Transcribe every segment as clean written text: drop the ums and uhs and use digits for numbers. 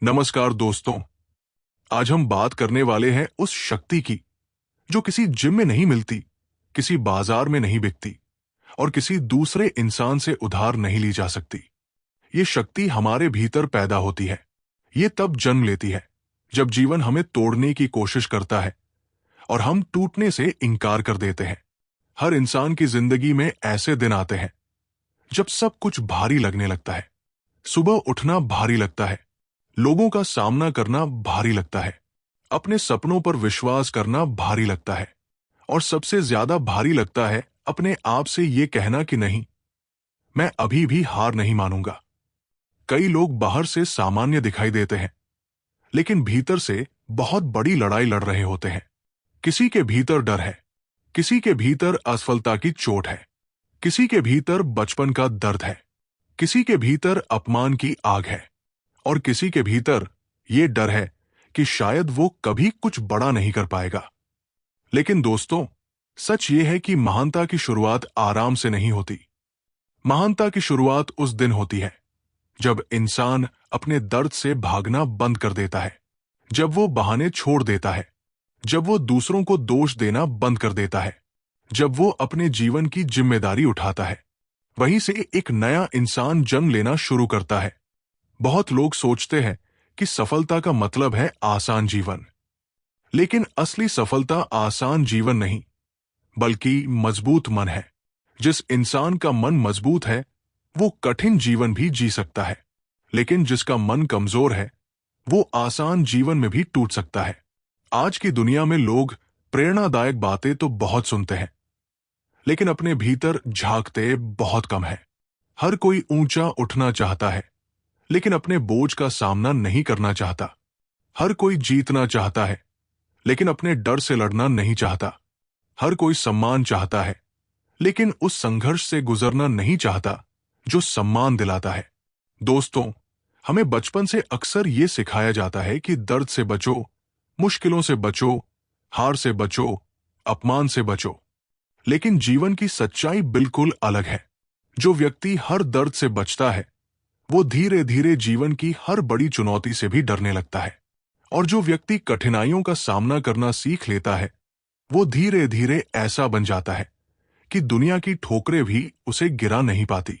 नमस्कार दोस्तों। आज हम बात करने वाले हैं उस शक्ति की जो किसी जिम में नहीं मिलती, किसी बाजार में नहीं बिकती और किसी दूसरे इंसान से उधार नहीं ली जा सकती। ये शक्ति हमारे भीतर पैदा होती है। ये तब जन्म लेती है जब जीवन हमें तोड़ने की कोशिश करता है और हम टूटने से इनकार कर देते हैं। हर इंसान की जिंदगी में ऐसे दिन आते हैं जब सब कुछ भारी लगने लगता है। सुबह उठना भारी लगता है, लोगों का सामना करना भारी लगता है, अपने सपनों पर विश्वास करना भारी लगता है और सबसे ज्यादा भारी लगता है अपने आप से ये कहना कि नहीं, मैं अभी भी हार नहीं मानूंगा। कई लोग बाहर से सामान्य दिखाई देते हैं, लेकिन भीतर से बहुत बड़ी लड़ाई लड़ रहे होते हैं। किसी के भीतर डर है, किसी के भीतर असफलता की चोट है, किसी के भीतर बचपन का दर्द है, किसी के भीतर अपमान की आग है और किसी के भीतर ये डर है कि शायद वो कभी कुछ बड़ा नहीं कर पाएगा। लेकिन दोस्तों, सच ये है कि महानता की शुरुआत आराम से नहीं होती। महानता की शुरुआत उस दिन होती है जब इंसान अपने दर्द से भागना बंद कर देता है, जब वो बहाने छोड़ देता है, जब वो दूसरों को दोष देना बंद कर देता है, जब वो अपने जीवन की जिम्मेदारी उठाता है। वहीं से एक नया इंसान जन्म लेना शुरू करता है। बहुत लोग सोचते हैं कि सफलता का मतलब है आसान जीवन, लेकिन असली सफलता आसान जीवन नहीं, बल्कि मजबूत मन है। जिस इंसान का मन मजबूत है वो कठिन जीवन भी जी सकता है, लेकिन जिसका मन कमजोर है वो आसान जीवन में भी टूट सकता है। आज की दुनिया में लोग प्रेरणादायक बातें तो बहुत सुनते हैं, लेकिन अपने भीतर झांकते बहुत कम है। हर कोई ऊंचा उठना चाहता है, लेकिन अपने बोझ का सामना नहीं करना चाहता। हर कोई जीतना चाहता है, लेकिन अपने डर से लड़ना नहीं चाहता। हर कोई सम्मान चाहता है, लेकिन उस संघर्ष से गुजरना नहीं चाहता जो सम्मान दिलाता है। दोस्तों, हमें बचपन से अक्सर ये सिखाया जाता है कि दर्द से बचो, मुश्किलों से बचो, हार से बचो, अपमान से बचो। लेकिन जीवन की सच्चाई बिल्कुल अलग है। जो व्यक्ति हर दर्द से बचता है वो धीरे धीरे जीवन की हर बड़ी चुनौती से भी डरने लगता है, और जो व्यक्ति कठिनाइयों का सामना करना सीख लेता है वो धीरे धीरे ऐसा बन जाता है कि दुनिया की ठोकरें भी उसे गिरा नहीं पाती।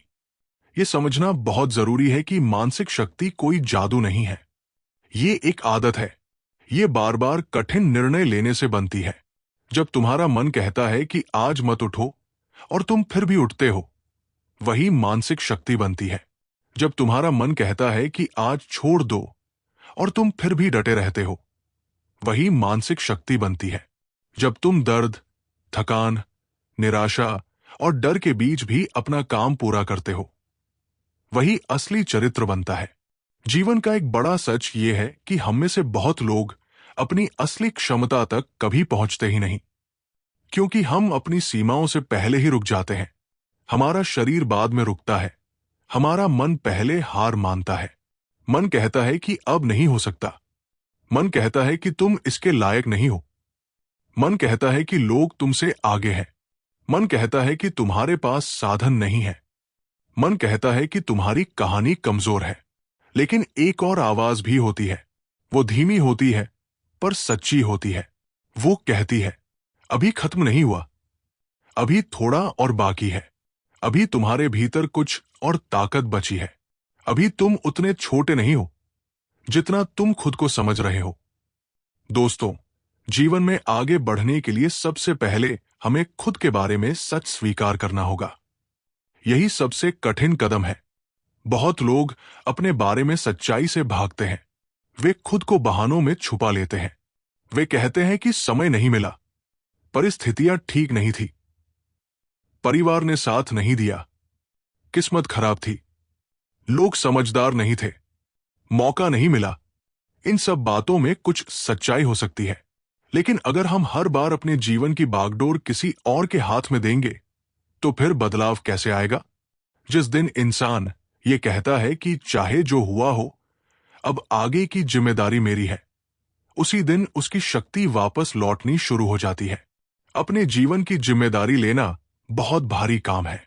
ये समझना बहुत जरूरी है कि मानसिक शक्ति कोई जादू नहीं है, ये एक आदत है। ये बार बार कठिन निर्णय लेने से बनती है। जब तुम्हारा मन कहता है कि आज मत उठो और तुम फिर भी उठते हो, वही मानसिक शक्ति बनती है। जब तुम्हारा मन कहता है कि आज छोड़ दो और तुम फिर भी डटे रहते हो, वही मानसिक शक्ति बनती है। जब तुम दर्द, थकान, निराशा और डर के बीच भी अपना काम पूरा करते हो, वही असली चरित्र बनता है। जीवन का एक बड़ा सच ये है कि हम में से बहुत लोग अपनी असली क्षमता तक कभी पहुंचते ही नहीं, क्योंकि हम अपनी सीमाओं से पहले ही रुक जाते हैं। हमारा शरीर बाद में रुकता है, हमारा मन पहले हार मानता है। मन कहता है कि अब नहीं हो सकता। मन कहता है कि तुम इसके लायक नहीं हो। मन कहता है कि लोग तुमसे आगे हैं। मन कहता है कि तुम्हारे पास साधन नहीं है। मन कहता है कि तुम्हारी कहानी कमजोर है। लेकिन एक और आवाज भी होती है। वो धीमी होती है पर सच्ची होती है। वो कहती है, अभी खत्म नहीं हुआ, अभी थोड़ा और बाकी है। अभी तुम्हारे भीतर कुछ और ताकत बची है। अभी तुम उतने छोटे नहीं हो जितना तुम खुद को समझ रहे हो। दोस्तों, जीवन में आगे बढ़ने के लिए सबसे पहले हमें खुद के बारे में सच स्वीकार करना होगा। यही सबसे कठिन कदम है। बहुत लोग अपने बारे में सच्चाई से भागते हैं। वे खुद को बहानों में छुपा लेते हैं। वे कहते हैं कि समय नहीं मिला, परिस्थितियां ठीक नहीं थी, परिवार ने साथ नहीं दिया, किस्मत खराब थी, लोग समझदार नहीं थे, मौका नहीं मिला। इन सब बातों में कुछ सच्चाई हो सकती है, लेकिन अगर हम हर बार अपने जीवन की बागडोर किसी और के हाथ में देंगे तो फिर बदलाव कैसे आएगा? जिस दिन इंसान ये कहता है कि चाहे जो हुआ हो, अब आगे की जिम्मेदारी मेरी है, उसी दिन उसकी शक्ति वापस लौटनी शुरू हो जाती है। अपने जीवन की जिम्मेदारी लेना बहुत भारी काम है,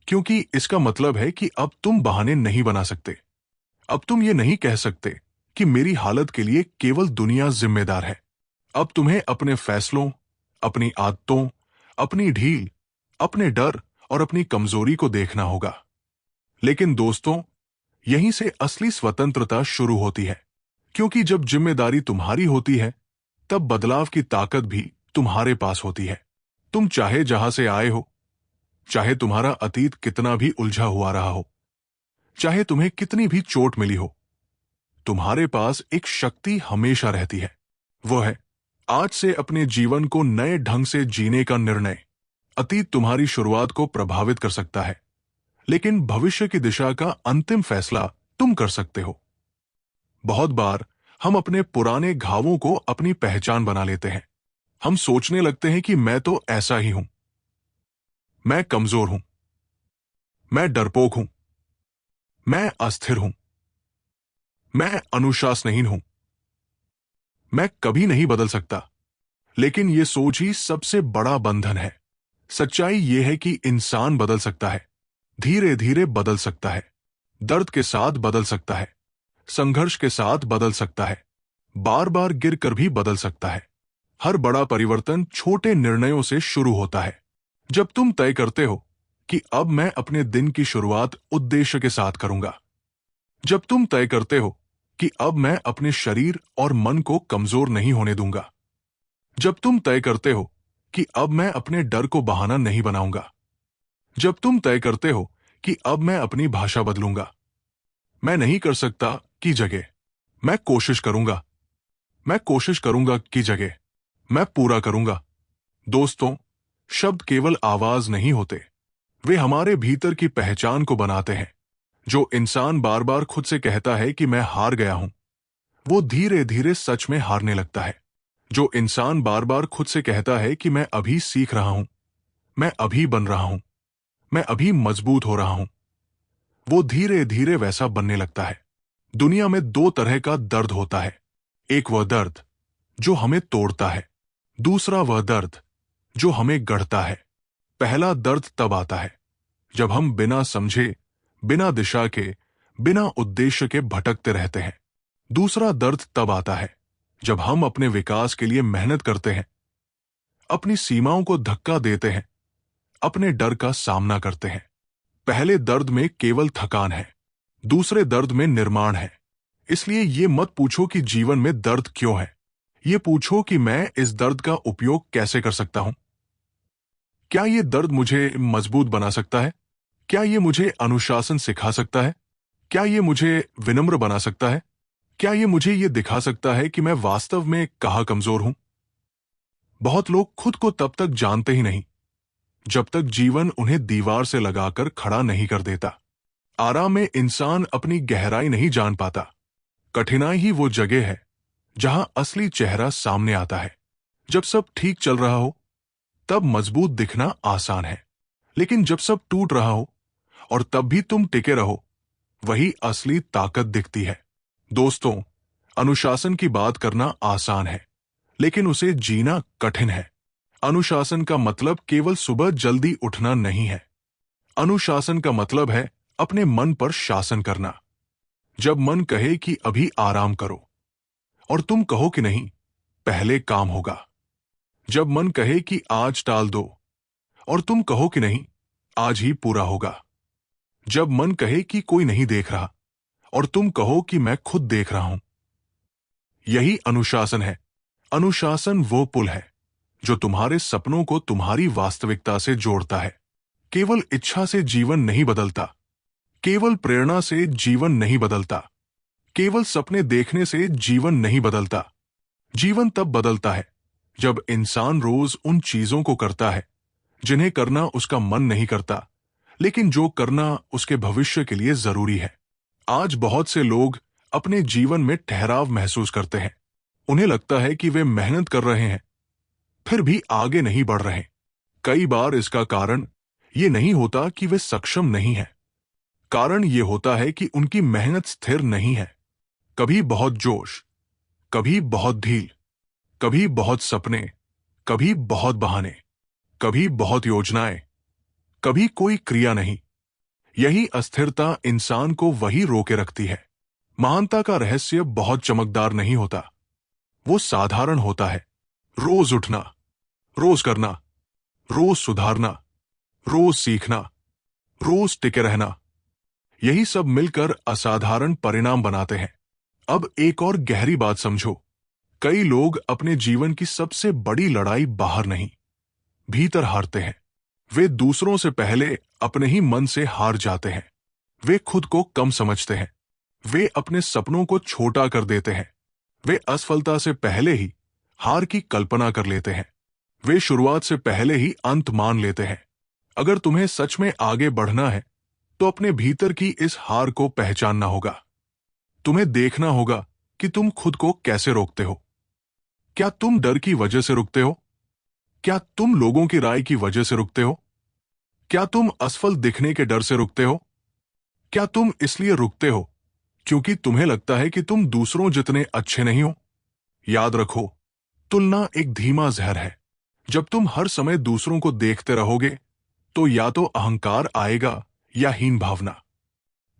क्योंकि इसका मतलब है कि अब तुम बहाने नहीं बना सकते। अब तुम ये नहीं कह सकते कि मेरी हालत के लिए केवल दुनिया जिम्मेदार है। अब तुम्हें अपने फैसलों, अपनी आदतों, अपनी ढील, अपने डर और अपनी कमजोरी को देखना होगा। लेकिन दोस्तों, यहीं से असली स्वतंत्रता शुरू होती है, क्योंकि जब जिम्मेदारी तुम्हारी होती है, तब बदलाव की ताकत भी तुम्हारे पास होती है। तुम चाहे जहां से आए हो, चाहे तुम्हारा अतीत कितना भी उलझा हुआ रहा हो, चाहे तुम्हें कितनी भी चोट मिली हो, तुम्हारे पास एक शक्ति हमेशा रहती है। वो है आज से अपने जीवन को नए ढंग से जीने का निर्णय। अतीत तुम्हारी शुरुआत को प्रभावित कर सकता है, लेकिन भविष्य की दिशा का अंतिम फैसला तुम कर सकते हो। बहुत बार हम अपने पुराने घावों को अपनी पहचान बना लेते हैं। हम सोचने लगते हैं कि मैं तो ऐसा ही हूं, मैं कमजोर हूं, मैं डरपोक हूं, मैं अस्थिर हूं, मैं अनुशासनहीन हूं, मैं कभी नहीं बदल सकता। लेकिन यह सोच ही सबसे बड़ा बंधन है। सच्चाई यह है कि इंसान बदल सकता है, धीरे धीरे बदल सकता है, दर्द के साथ बदल सकता है, संघर्ष के साथ बदल सकता है, बार बार गिरकर भी बदल सकता है। हर बड़ा परिवर्तन छोटे निर्णयों से शुरू होता है। जब तुम तय करते हो कि अब मैं अपने दिन की शुरुआत उद्देश्य के साथ करूंगा, जब तुम तय करते हो कि अब मैं अपने शरीर और मन को कमजोर नहीं होने दूंगा, जब तुम तय करते हो कि अब मैं अपने डर को बहाना नहीं बनाऊंगा, जब तुम तय करते हो कि अब मैं अपनी भाषा बदलूंगा, मैं नहीं कर सकता की जगह मैं कोशिश करूंगा, मैं कोशिश करूंगा की जगह मैं पूरा करूंगा। दोस्तों, शब्द केवल आवाज नहीं होते, वे हमारे भीतर की पहचान को बनाते हैं। जो इंसान बार बार खुद से कहता है कि मैं हार गया हूं, वो धीरे धीरे सच में हारने लगता है। जो इंसान बार बार खुद से कहता है कि मैं अभी सीख रहा हूं, मैं अभी बन रहा हूं, मैं अभी मजबूत हो रहा हूं, वो धीरे धीरे वैसा बनने लगता है। दुनिया में दो तरह का दर्द होता है। एक वह दर्द जो हमें तोड़ता है, दूसरा वह दर्द जो हमें गढ़ता है। पहला दर्द तब आता है जब हम बिना समझे, बिना दिशा के, बिना उद्देश्य के भटकते रहते हैं। दूसरा दर्द तब आता है जब हम अपने विकास के लिए मेहनत करते हैं, अपनी सीमाओं को धक्का देते हैं, अपने डर का सामना करते हैं। पहले दर्द में केवल थकान है, दूसरे दर्द में निर्माण है। इसलिए ये मत पूछो कि जीवन में दर्द क्यों है, ये पूछो कि मैं इस दर्द का उपयोग कैसे कर सकता हूं। क्या ये दर्द मुझे मजबूत बना सकता है? क्या ये मुझे अनुशासन सिखा सकता है? क्या ये मुझे विनम्र बना सकता है? क्या ये मुझे ये दिखा सकता है कि मैं वास्तव में कहाँ कमजोर हूं? बहुत लोग खुद को तब तक जानते ही नहीं जब तक जीवन उन्हें दीवार से लगाकर खड़ा नहीं कर देता। आराम में इंसान अपनी गहराई नहीं जान पाता। कठिनाई ही वो जगह है जहां असली चेहरा सामने आता है। जब सब ठीक चल रहा हो, तब मजबूत दिखना आसान है, लेकिन जब सब टूट रहा हो और तब भी तुम टिके रहो, वही असली ताकत दिखती है। दोस्तों, अनुशासन की बात करना आसान है, लेकिन उसे जीना कठिन है। अनुशासन का मतलब केवल सुबह जल्दी उठना नहीं है। अनुशासन का मतलब है अपने मन पर शासन करना। जब मन कहे कि अभी आराम करो और तुम कहो कि नहीं, पहले काम होगा। जब मन कहे कि आज टाल दो और तुम कहो कि नहीं, आज ही पूरा होगा। जब मन कहे कि कोई नहीं देख रहा और तुम कहो कि मैं खुद देख रहा हूं, यही अनुशासन है। अनुशासन वो पुल है जो तुम्हारे सपनों को तुम्हारी वास्तविकता से जोड़ता है। केवल इच्छा से जीवन नहीं बदलता, केवल प्रेरणा से जीवन नहीं बदलता, केवल सपने देखने से जीवन नहीं बदलता। जीवन तब बदलता है जब इंसान रोज उन चीजों को करता है जिन्हें करना उसका मन नहीं करता, लेकिन जो करना उसके भविष्य के लिए जरूरी है। आज बहुत से लोग अपने जीवन में ठहराव महसूस करते हैं। उन्हें लगता है कि वे मेहनत कर रहे हैं, फिर भी आगे नहीं बढ़ रहे। कई बार इसका कारण ये नहीं होता कि वे सक्षम नहीं हैं। कारण ये होता है कि उनकी मेहनत स्थिर नहीं है। कभी बहुत जोश, कभी बहुत ढील, कभी बहुत सपने, कभी बहुत बहाने, कभी बहुत योजनाएं, कभी कोई क्रिया नहीं। यही अस्थिरता इंसान को वही रोके रखती है। महानता का रहस्य बहुत चमकदार नहीं होता, वो साधारण होता है। रोज उठना, रोज करना, रोज सुधारना, रोज सीखना, रोज टिके रहना, यही सब मिलकर असाधारण परिणाम बनाते हैं। अब एक और गहरी बात समझो, कई लोग अपने जीवन की सबसे बड़ी लड़ाई बाहर नहीं, भीतर हारते हैं। वे दूसरों से पहले अपने ही मन से हार जाते हैं। वे खुद को कम समझते हैं। वे अपने सपनों को छोटा कर देते हैं। वे असफलता से पहले ही हार की कल्पना कर लेते हैं। वे शुरुआत से पहले ही अंत मान लेते हैं। अगर तुम्हें सच में आगे बढ़ना है तो अपने भीतर की इस हार को पहचानना होगा। तुम्हें देखना होगा कि तुम खुद को कैसे रोकते हो। क्या तुम डर की वजह से रुकते हो? क्या तुम लोगों की राय की वजह से रुकते हो? क्या तुम असफल दिखने के डर से रुकते हो? क्या तुम इसलिए रुकते हो क्योंकि तुम्हें लगता है कि तुम दूसरों जितने अच्छे नहीं हो? याद रखो, तुलना एक धीमा जहर है। जब तुम हर समय दूसरों को देखते रहोगे तो या तो अहंकार आएगा या हीन भावना।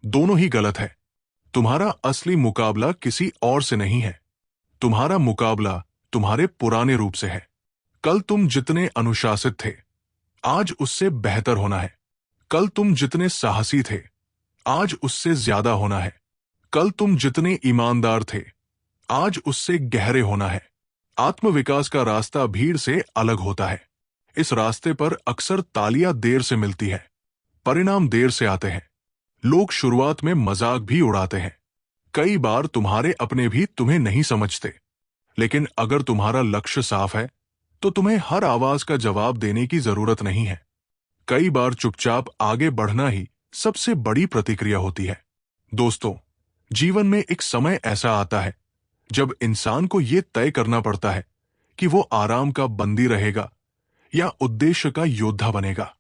दोनों ही गलत है। तुम्हारा असली मुकाबला किसी और से नहीं है। तुम्हारा मुकाबला तुम्हारे पुराने रूप से है। कल तुम जितने अनुशासित थे, आज उससे बेहतर होना है। कल तुम जितने साहसी थे, आज उससे ज्यादा होना है। कल तुम जितने ईमानदार थे, आज उससे गहरे होना है। आत्मविकास का रास्ता भीड़ से अलग होता है। इस रास्ते पर अक्सर तालियां देर से मिलती है, परिणाम देर से आते हैं। लोग शुरुआत में मजाक भी उड़ाते हैं। कई बार तुम्हारे अपने भी तुम्हें नहीं समझते। लेकिन अगर तुम्हारा लक्ष्य साफ है तो तुम्हें हर आवाज का जवाब देने की जरूरत नहीं है। कई बार चुपचाप आगे बढ़ना ही सबसे बड़ी प्रतिक्रिया होती है। दोस्तों, जीवन में एक समय ऐसा आता है जब इंसान को यह तय करना पड़ता है कि वो आराम का बंदी रहेगा या उद्देश्य का योद्धा बनेगा।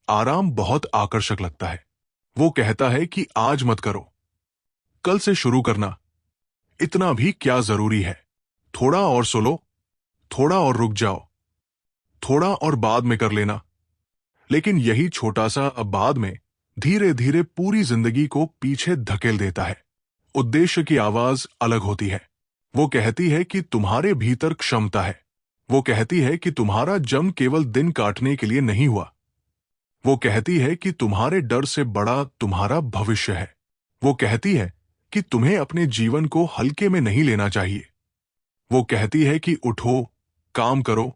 आराम बहुत आकर्षक लगता है। वो कहता है कि आज मत करो, कल से शुरू करना, इतना भी क्या जरूरी है, थोड़ा और सुनो, थोड़ा और रुक जाओ, थोड़ा और बाद में कर लेना। लेकिन यही छोटा सा अब बाद में धीरे धीरे पूरी जिंदगी को पीछे धकेल देता है। उद्देश्य की आवाज अलग होती है। वो कहती है कि तुम्हारे भीतर क्षमता है। वो कहती है कि तुम्हारा जन्म केवल दिन काटने के लिए नहीं हुआ। वो कहती है कि तुम्हारे डर से बड़ा तुम्हारा भविष्य है। वो कहती है कि तुम्हें अपने जीवन को हल्के में नहीं लेना चाहिए। वो कहती है कि उठो, काम करो,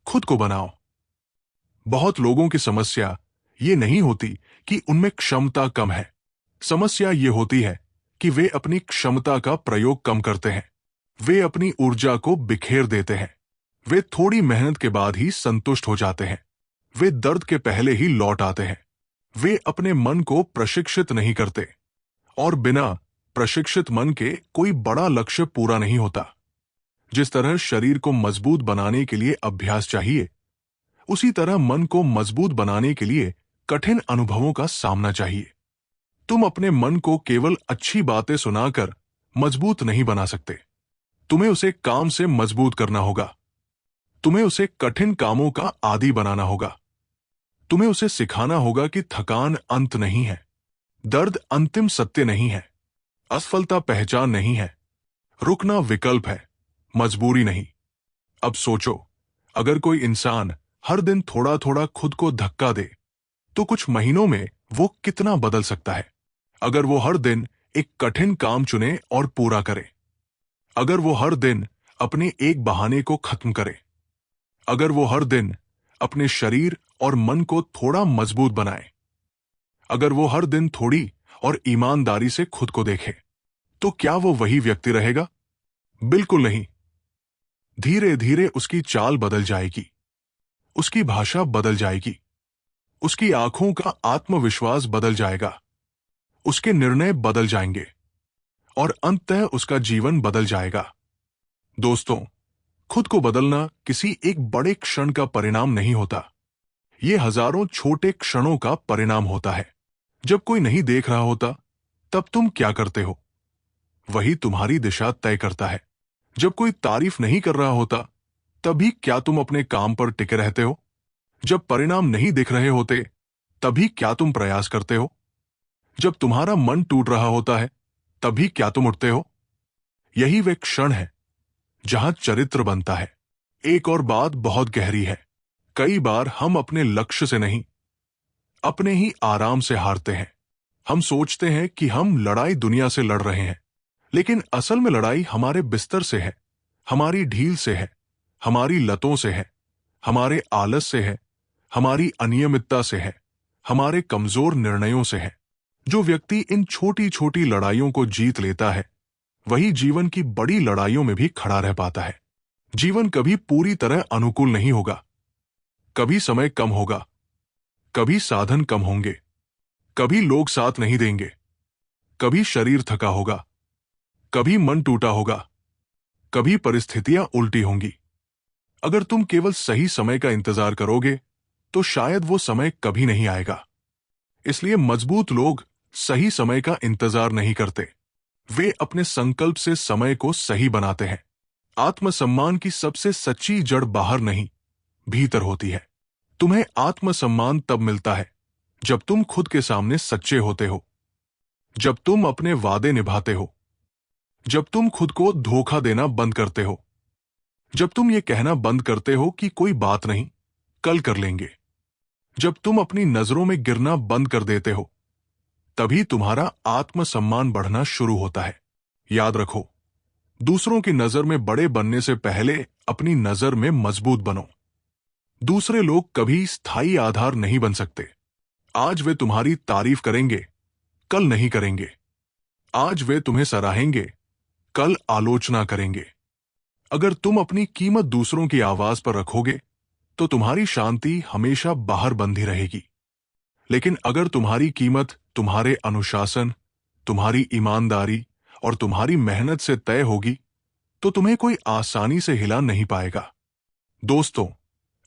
खुद को बनाओ। बहुत लोगों की समस्या ये नहीं होती कि उनमें क्षमता कम है। समस्या ये होती है कि वे अपनी क्षमता का प्रयोग कम करते हैं। वे अपनी ऊर्जा को बिखेर देते हैं। वे थोड़ी मेहनत के बाद ही संतुष्ट हो जाते हैं। वे दर्द के पहले ही लौट आते हैं। वे अपने मन को प्रशिक्षित नहीं करते, और बिना प्रशिक्षित मन के कोई बड़ा लक्ष्य पूरा नहीं होता। जिस तरह शरीर को मजबूत बनाने के लिए अभ्यास चाहिए, उसी तरह मन को मजबूत बनाने के लिए कठिन अनुभवों का सामना चाहिए। तुम अपने मन को केवल अच्छी बातें सुनाकर मजबूत नहीं बना सकते। तुम्हें उसे काम से मजबूत करना होगा। तुम्हें उसे कठिन कामों का आदी बनाना होगा। तुम्हें उसे सिखाना होगा कि थकान अंत नहीं है, दर्द अंतिम सत्य नहीं है, असफलता पहचान नहीं है, रुकना विकल्प है, मजबूरी नहीं। अब सोचो, अगर कोई इंसान हर दिन थोड़ा थोड़ा खुद को धक्का दे तो कुछ महीनों में वो कितना बदल सकता है। अगर वो हर दिन एक कठिन काम चुने और पूरा करे, अगर वो हर दिन अपने एक बहाने को खत्म करे, अगर वो हर दिन अपने शरीर और मन को थोड़ा मजबूत बनाए, अगर वो हर दिन थोड़ी और ईमानदारी से खुद को देखे, तो क्या वो वही व्यक्ति रहेगा? बिल्कुल नहीं। धीरे धीरे उसकी चाल बदल जाएगी, उसकी भाषा बदल जाएगी, उसकी आंखों का आत्मविश्वास बदल जाएगा, उसके निर्णय बदल जाएंगे, और अंततः उसका जीवन बदल जाएगा। दोस्तों, खुद को बदलना किसी एक बड़े क्षण का परिणाम नहीं होता। ये हजारों छोटे क्षणों का परिणाम होता है। जब कोई नहीं देख रहा होता, तब तुम क्या करते हो, वही तुम्हारी दिशा तय करता है। जब कोई तारीफ नहीं कर रहा होता, तभी क्या तुम अपने काम पर टिके रहते हो? जब परिणाम नहीं दिख रहे होते, तभी क्या तुम प्रयास करते हो? जब तुम्हारा मन टूट रहा होता है, तभी क्या तुम उठते हो? यही वे क्षण है जहां चरित्र बनता है। एक और बात बहुत गहरी है। कई बार हम अपने लक्ष्य से नहीं, अपने ही आराम से हारते हैं। हम सोचते हैं कि हम लड़ाई दुनिया से लड़ रहे हैं, लेकिन असल में लड़ाई हमारे बिस्तर से है, हमारी ढील से है, हमारी लतों से है, हमारे आलस से है, हमारी अनियमितता से है, हमारे कमजोर निर्णयों से है। जो व्यक्ति इन छोटी छोटी लड़ाइयों को जीत लेता है, वही जीवन की बड़ी लड़ाइयों में भी खड़ा रह पाता है। जीवन कभी पूरी तरह अनुकूल नहीं होगा। कभी समय कम होगा, कभी साधन कम होंगे, कभी लोग साथ नहीं देंगे, कभी शरीर थका होगा, कभी मन टूटा होगा, कभी परिस्थितियां उल्टी होंगी। अगर तुम केवल सही समय का इंतजार करोगे तो शायद वो समय कभी नहीं आएगा। इसलिए मजबूत लोग सही समय का इंतजार नहीं करते, वे अपने संकल्प से समय को सही बनाते हैं। आत्मसम्मान की सबसे सच्ची जड़ बाहर नहीं, भीतर होती है। तुम्हें आत्मसम्मान तब मिलता है जब तुम खुद के सामने सच्चे होते हो, जब तुम अपने वादे निभाते हो, जब तुम खुद को धोखा देना बंद करते हो, जब तुम ये कहना बंद करते हो कि कोई बात नहीं, कल कर लेंगे, जब तुम अपनी नजरों में गिरना बंद कर देते हो, तभी तुम्हारा आत्मसम्मान बढ़ना शुरू होता है। याद रखो, दूसरों की नजर में बड़े बनने से पहले अपनी नजर में मजबूत बनो। दूसरे लोग कभी स्थायी आधार नहीं बन सकते। आज वे तुम्हारी तारीफ करेंगे, कल नहीं करेंगे। आज वे तुम्हें सराहेंगे, कल आलोचना करेंगे। अगर तुम अपनी कीमत दूसरों की आवाज पर रखोगे तो तुम्हारी शांति हमेशा बाहर बंधी रहेगी। लेकिन अगर तुम्हारी कीमत तुम्हारे अनुशासन, तुम्हारी ईमानदारी और तुम्हारी मेहनत से तय होगी तो तुम्हें कोई आसानी से हिला नहीं पाएगा। दोस्तों,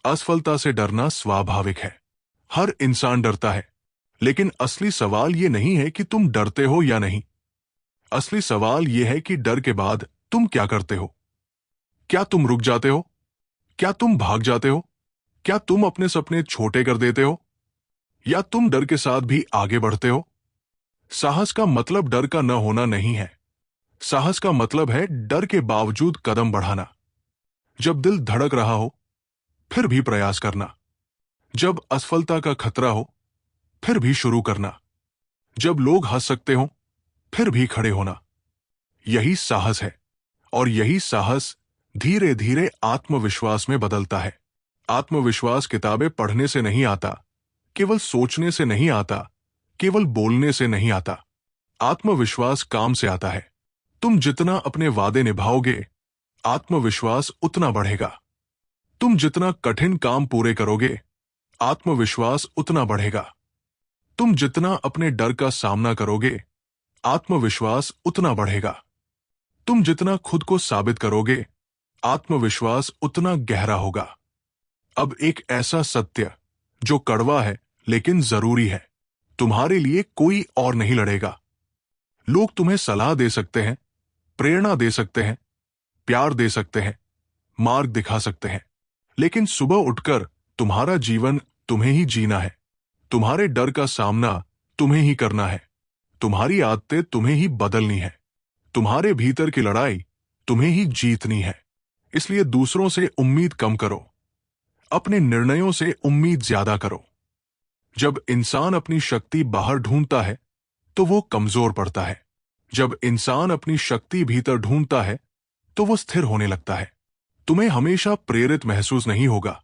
असफलता से डरना स्वाभाविक है। हर इंसान डरता है, लेकिन असली सवाल यह नहीं है कि तुम डरते हो या नहीं। असली सवाल यह है कि डर के बाद तुम क्या करते हो। क्या तुम रुक जाते हो? क्या तुम भाग जाते हो? क्या तुम अपने सपने छोटे कर देते हो, या तुम डर के साथ भी आगे बढ़ते हो? साहस का मतलब डर का न होना नहीं है। साहस का मतलब है डर के बावजूद कदम बढ़ाना। जब दिल धड़क रहा हो, फिर भी प्रयास करना। जब असफलता का खतरा हो, फिर भी शुरू करना। जब लोग हंस सकते हो, फिर भी खड़े होना। यही साहस है, और यही साहस धीरे धीरे आत्मविश्वास में बदलता है। आत्मविश्वास किताबें पढ़ने से नहीं आता, केवल सोचने से नहीं आता, केवल बोलने से नहीं आता। आत्मविश्वास काम से आता है। तुम जितना अपने वादे निभाओगे, आत्मविश्वास उतना बढ़ेगा। तुम जितना कठिन काम पूरे करोगे, आत्मविश्वास उतना बढ़ेगा। तुम जितना अपने डर का सामना करोगे, आत्मविश्वास उतना बढ़ेगा। तुम जितना खुद को साबित करोगे, आत्मविश्वास उतना गहरा होगा। अब एक ऐसा सत्य जो कड़वा है लेकिन जरूरी है, तुम्हारे लिए कोई और नहीं लड़ेगा। लोग तुम्हें सलाह दे सकते हैं, प्रेरणा दे सकते हैं, प्यार दे सकते हैं, मार्ग दिखा सकते हैं, लेकिन सुबह उठकर तुम्हारा जीवन तुम्हें ही जीना है। तुम्हारे डर का सामना तुम्हें ही करना है। तुम्हारी आदतें तुम्हें ही बदलनी है। तुम्हारे भीतर की लड़ाई तुम्हें ही जीतनी है। इसलिए दूसरों से उम्मीद कम करो, अपने निर्णयों से उम्मीद ज्यादा करो। जब इंसान अपनी शक्ति बाहर ढूंढता है तो वो कमजोर पड़ता है। जब इंसान अपनी शक्ति भीतर ढूंढता है तो वो स्थिर होने लगता है। तुम्हें हमेशा प्रेरित महसूस नहीं होगा।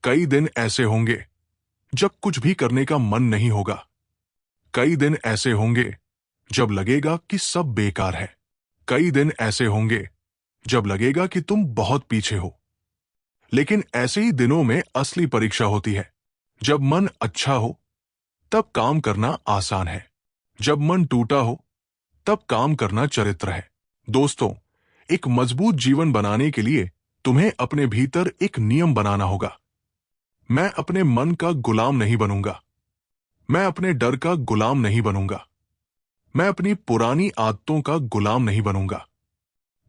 कई दिन ऐसे होंगे जब कुछ भी करने का मन नहीं होगा। कई दिन ऐसे होंगे जब लगेगा कि सब बेकार है। कई दिन ऐसे होंगे जब लगेगा कि तुम बहुत पीछे हो। लेकिन ऐसे ही दिनों में असली परीक्षा होती है। जब मन अच्छा हो तब काम करना आसान है। जब मन टूटा हो तब काम करना चरित्र है। दोस्तों, एक मजबूत जीवन बनाने के लिए तुम्हें अपने भीतर एक नियम बनाना होगा। मैं अपने मन का गुलाम नहीं बनूंगा। मैं अपने डर का गुलाम नहीं बनूंगा। मैं अपनी पुरानी आदतों का गुलाम नहीं बनूंगा।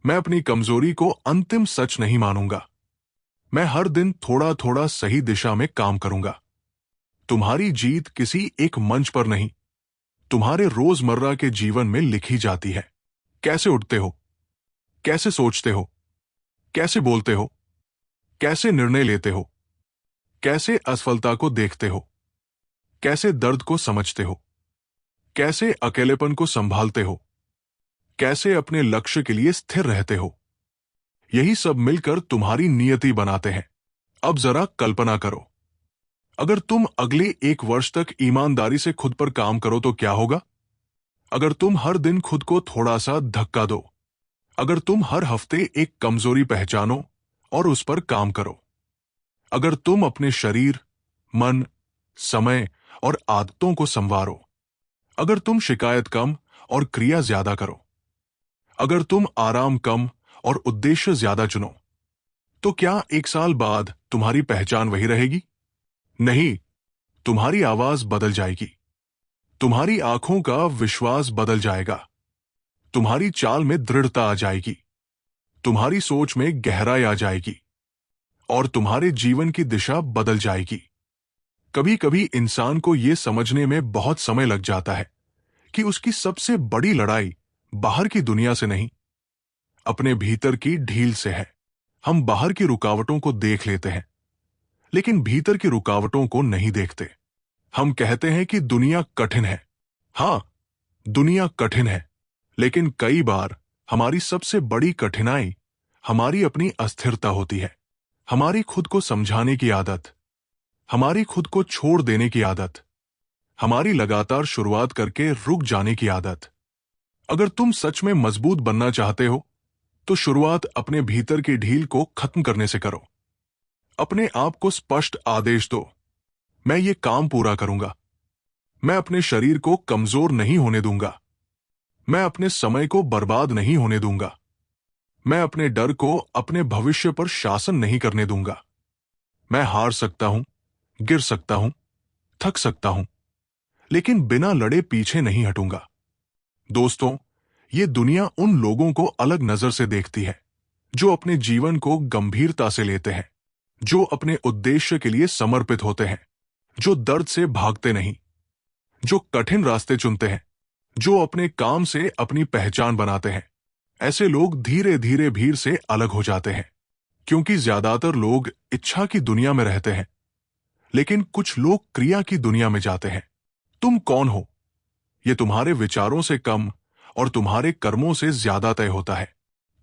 मैं अपनी कमजोरी को अंतिम सच नहीं मानूंगा। मैं हर दिन थोड़ा थोड़ा सही दिशा में काम करूंगा। तुम्हारी जीत किसी एक मंच पर नहीं, तुम्हारे रोजमर्रा के जीवन में लिखी जाती है। कैसे उठते हो, कैसे सोचते हो, कैसे बोलते हो, कैसे निर्णय लेते हो, कैसे असफलता को देखते हो, कैसे दर्द को समझते हो, कैसे अकेलेपन को संभालते हो, कैसे अपने लक्ष्य के लिए स्थिर रहते हो। यही सब मिलकर तुम्हारी नियति बनाते हैं। अब जरा कल्पना करो, अगर तुम अगले 1 वर्ष तक ईमानदारी से खुद पर काम करो तो क्या होगा? अगर तुम हर दिन खुद को थोड़ा सा धक्का दो, अगर तुम हर हफ्ते एक कमजोरी पहचानो और उस पर काम करो, अगर तुम अपने शरीर, मन, समय और आदतों को संवारो, अगर तुम शिकायत कम और क्रिया ज्यादा करो, अगर तुम आराम कम और उद्देश्य ज्यादा चुनो, तो क्या 1 साल बाद तुम्हारी पहचान वही रहेगी? नहीं, तुम्हारी आवाज बदल जाएगी, तुम्हारी आंखों का विश्वास बदल जाएगा, तुम्हारी चाल में दृढ़ता आ जाएगी, तुम्हारी सोच में गहराई आ जाएगी और तुम्हारे जीवन की दिशा बदल जाएगी। कभी कभी इंसान को यह समझने में बहुत समय लग जाता है कि उसकी सबसे बड़ी लड़ाई बाहर की दुनिया से नहीं, अपने भीतर की ढील से है। हम बाहर की रुकावटों को देख लेते हैं, लेकिन भीतर की रुकावटों को नहीं देखते। हम कहते हैं कि दुनिया कठिन है। हां, दुनिया कठिन है, लेकिन कई बार हमारी सबसे बड़ी कठिनाई हमारी अपनी अस्थिरता होती है। हमारी खुद को समझाने की आदत, हमारी खुद को छोड़ देने की आदत, हमारी लगातार शुरुआत करके रुक जाने की आदत। अगर तुम सच में मजबूत बनना चाहते हो, तो शुरुआत अपने भीतर की ढील को खत्म करने से करो। अपने आप को स्पष्ट आदेश दो, मैं ये काम पूरा करूंगा। मैं अपने शरीर को कमजोर नहीं होने दूंगा। मैं अपने समय को बर्बाद नहीं होने दूंगा। मैं अपने डर को अपने भविष्य पर शासन नहीं करने दूंगा। मैं हार सकता हूं, गिर सकता हूं, थक सकता हूं, लेकिन बिना लड़े पीछे नहीं हटूंगा। दोस्तों, ये दुनिया उन लोगों को अलग नजर से देखती है जो अपने जीवन को गंभीरता से लेते हैं, जो अपने उद्देश्य के लिए समर्पित होते हैं, जो दर्द से भागते नहीं, जो कठिन रास्ते चुनते हैं, जो अपने काम से अपनी पहचान बनाते हैं। ऐसे लोग धीरे धीरे भीड़ से अलग हो जाते हैं, क्योंकि ज्यादातर लोग इच्छा की दुनिया में रहते हैं, लेकिन कुछ लोग क्रिया की दुनिया में जाते हैं। तुम कौन हो, यह तुम्हारे विचारों से कम और तुम्हारे कर्मों से ज्यादा तय होता है।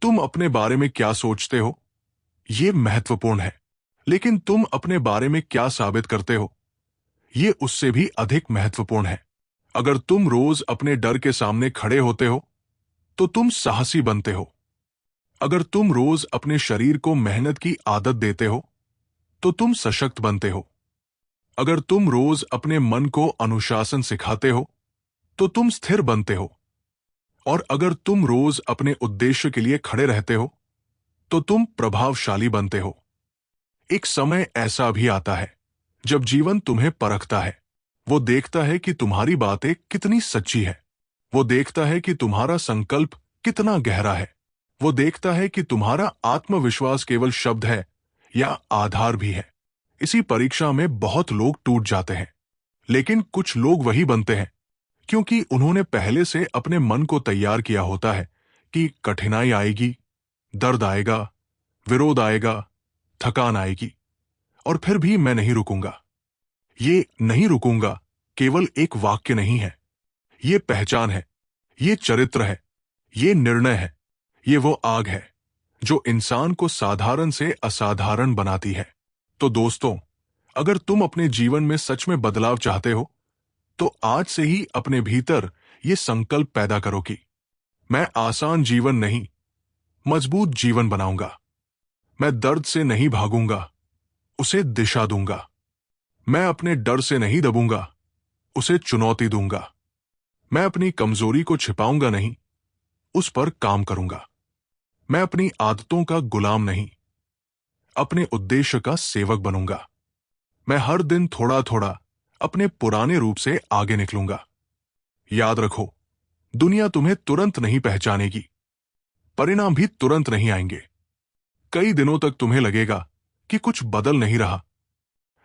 तुम अपने बारे में क्या सोचते हो, यह महत्वपूर्ण है, लेकिन तुम अपने बारे में क्या साबित करते हो, यह उससे भी अधिक महत्वपूर्ण है। अगर तुम रोज अपने डर के सामने खड़े होते हो, तो तुम साहसी बनते हो। अगर तुम रोज अपने शरीर को मेहनत की आदत देते हो, तो तुम सशक्त बनते हो। अगर तुम रोज अपने मन को अनुशासन सिखाते हो, तो तुम स्थिर बनते हो। और अगर तुम रोज अपने उद्देश्य के लिए खड़े रहते हो, तो तुम प्रभावशाली बनते हो। एक समय ऐसा भी आता है जब जीवन तुम्हें परखता है। वो देखता है कि तुम्हारी बातें कितनी सच्ची है। वो देखता है कि तुम्हारा संकल्प कितना गहरा है। वो देखता है कि तुम्हारा आत्मविश्वास केवल शब्द है या आधार भी है। इसी परीक्षा में बहुत लोग टूट जाते हैं, लेकिन कुछ लोग वही बनते हैं क्योंकि उन्होंने पहले से अपने मन को तैयार किया होता है कि कठिनाई आएगी, दर्द आएगा, विरोध आएगा, थकान आएगी, और फिर भी मैं नहीं रुकूंगा। ये नहीं रुकूंगा केवल एक वाक्य नहीं है, ये पहचान है, ये चरित्र है, ये निर्णय है, ये वो आग है जो इंसान को साधारण से असाधारण बनाती है। तो दोस्तों, अगर तुम अपने जीवन में सच में बदलाव चाहते हो, तो आज से ही अपने भीतर ये संकल्प पैदा करो कि मैं आसान जीवन नहीं, मजबूत जीवन बनाऊंगा। मैं दर्द से नहीं भागूंगा, उसे दिशा दूंगा। मैं अपने डर से नहीं दबूंगा, उसे चुनौती दूंगा। मैं अपनी कमजोरी को छिपाऊंगा नहीं, उस पर काम करूंगा। मैं अपनी आदतों का गुलाम नहीं, अपने उद्देश्य का सेवक बनूंगा। मैं हर दिन थोड़ा थोड़ा अपने पुराने रूप से आगे निकलूंगा। याद रखो, दुनिया तुम्हें तुरंत नहीं पहचानेगी, परिणाम भी तुरंत नहीं आएंगे। कई दिनों तक तुम्हें लगेगा कि कुछ बदल नहीं रहा,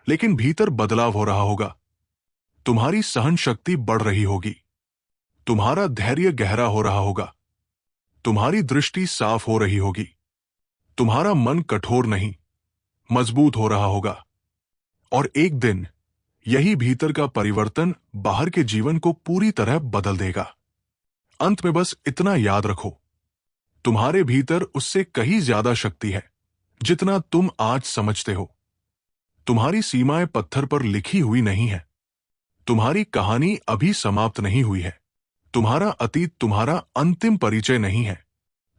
लेकिन भीतर बदलाव हो रहा होगा। तुम्हारी सहन शक्ति बढ़ रही होगी, तुम्हारा धैर्य गहरा हो रहा होगा, तुम्हारी दृष्टि साफ हो रही होगी, तुम्हारा मन कठोर नहीं, मजबूत हो रहा होगा। और एक दिन यही भीतर का परिवर्तन बाहर के जीवन को पूरी तरह बदल देगा। अंत में बस इतना याद रखो, तुम्हारे भीतर उससे कहीं ज्यादा शक्ति है जितना तुम आज समझते हो। तुम्हारी सीमाएं पत्थर पर लिखी हुई नहीं है। तुम्हारी कहानी अभी समाप्त नहीं हुई है। तुम्हारा अतीत तुम्हारा अंतिम परिचय नहीं है।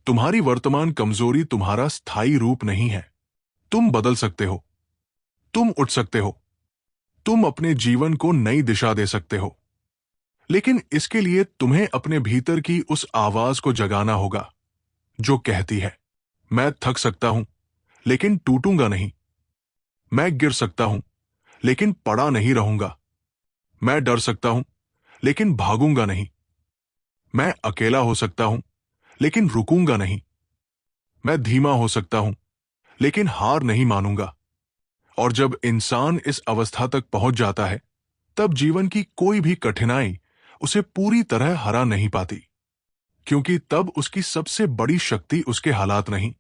तुम्हारी वर्तमान कमजोरी तुम्हारा स्थायी रूप नहीं है। तुम बदल सकते हो, तुम उठ सकते हो, तुम अपने जीवन को नई दिशा दे सकते हो। लेकिन इसके लिए तुम्हें अपने भीतर की उस आवाज को जगाना होगा जो कहती है, मैं थक सकता हूं लेकिन टूटूंगा नहीं। मैं गिर सकता हूं लेकिन पड़ा नहीं रहूंगा। मैं डर सकता हूं लेकिन भागूंगा नहीं। मैं अकेला हो सकता हूं लेकिन रुकूंगा नहीं। मैं धीमा हो सकता हूं लेकिन हार नहीं मानूंगा। और जब इंसान इस अवस्था तक पहुंच जाता है, तब जीवन की कोई भी कठिनाई उसे पूरी तरह हरा नहीं पाती, क्योंकि तब उसकी सबसे बड़ी शक्ति उसके हालात नहीं,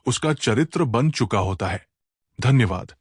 उसका चरित्र बन चुका होता है। धन्यवाद।